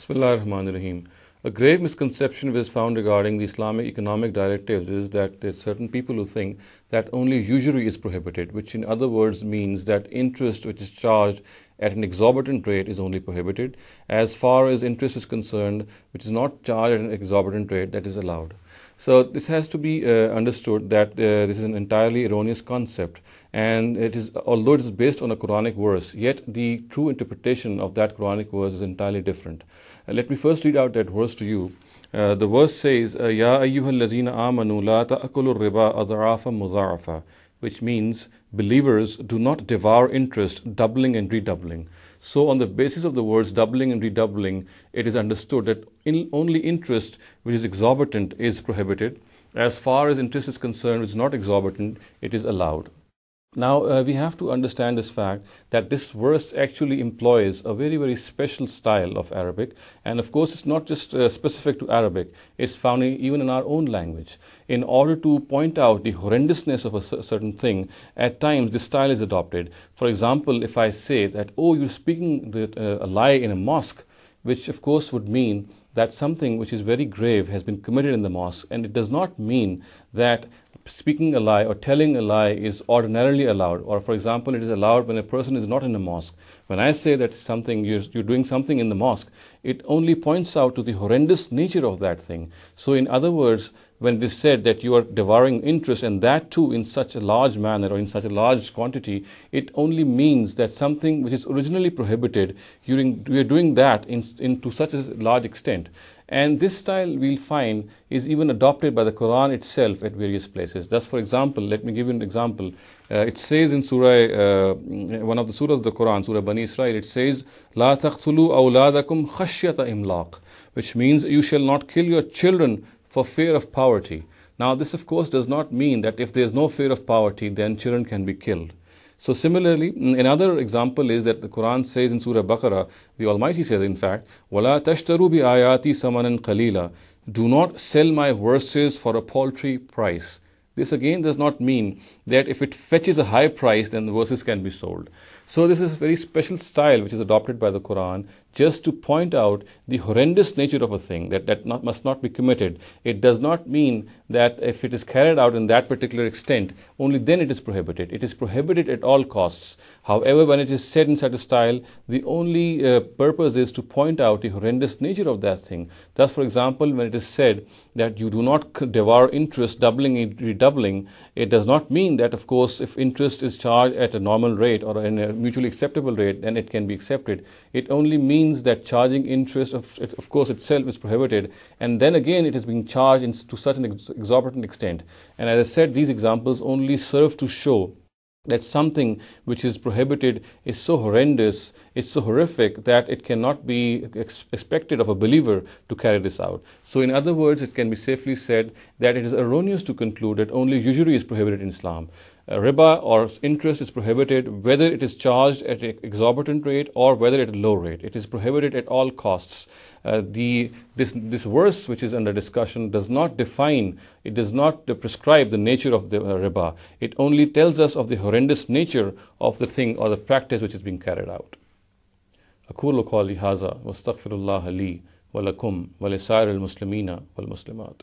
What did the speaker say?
Bismillah ar-Rahman ar-Rahim. A grave misconception which is found regarding the Islamic economic directives is that there are certain people who think that only usury is prohibited, which in other words means that interest which is charged at an exorbitant rate is only prohibited. As far as interest is concerned, which is not charged at an exorbitant rate, that is allowed. So this has to be understood that this is an entirely erroneous concept, and it is, although it is based on a Quranic verse, yet the true interpretation of that Quranic verse is entirely different. Let me first read out that verse to you. The verse says, Ya ayyuhal lazina amanu la ta'akulu riba adha'afa mudha'afa, which means, believers, do not devour interest, doubling and redoubling. So on the basis of the words doubling and redoubling, it is understood that only interest which is exorbitant is prohibited. As far as interest is concerned, which is not exorbitant, it is allowed. Now, we have to understand this fact that this verse actually employs a very, very special style of Arabic. And of course, it's not just specific to Arabic. It's found even in our own language. In order to point out the horrendousness of a certain thing, at times this style is adopted. For example, if I say that, oh, you're speaking a lie in a mosque, which of course would mean that something which is very grave has been committed in the mosque, and it does not mean that speaking a lie or telling a lie is ordinarily allowed. Or for example, it is allowed when a person is not in a mosque. When I say that you're doing something in the mosque, it only points out to the horrendous nature of that thing. So in other words, when it is said that you are devouring interest, and that too in such a large manner or in such a large quantity, it only means that something which is originally prohibited, you are doing that to such a large extent. And this style we'll find is even adopted by the Quran itself at various places. Thus, for example, let me give you an example. It says in Surah, one of the surahs of the Quran, Surah Bani Israel, it says, "La taqtulu awladakum khashyata imlaq," which means you shall not kill your children for fear of poverty. Now, this of course does not mean that if there is no fear of poverty, then children can be killed. So similarly, another example is that the Quran says in Surah Baqarah, the Almighty says in fact, وَلَا تَشْتَرُوا بِآيَاتِ سَمَنًا قَلِيلًا, do not sell my verses for a paltry price. This again does not mean that if it fetches a high price, then the verses can be sold. So this is a very special style which is adopted by the Quran just to point out the horrendous nature of a thing that must not be committed. It does not mean that if it is carried out in that particular extent, only then it is prohibited. It is prohibited at all costs. However, when it is said in such a style, the only purpose is to point out the horrendous nature of that thing. Thus, for example, when it is said that you do not devour interest, doubling and redoubling, it does not mean that, of course, if interest is charged at a normal rate or in a mutually acceptable rate, then it can be accepted. It only means that charging interest, of course, itself is prohibited, and then again it is being charged to such an exorbitant extent. And as I said, these examples only serve to show that something which is prohibited is so horrendous, it's so horrific that it cannot be expected of a believer to carry this out. So in other words, it can be safely said that it is erroneous to conclude that only usury is prohibited in Islam. Riba or interest is prohibited whether it is charged at an exorbitant rate or whether at a low rate. It is prohibited at all costs. This verse which is under discussion does not define, it does not prescribe the nature of the riba. It only tells us of the horrendous nature of the thing or the practice which is being carried out. أقول قولي هذا واستغفر الله لي ولكم ولسائر المسلمين والمسلمات.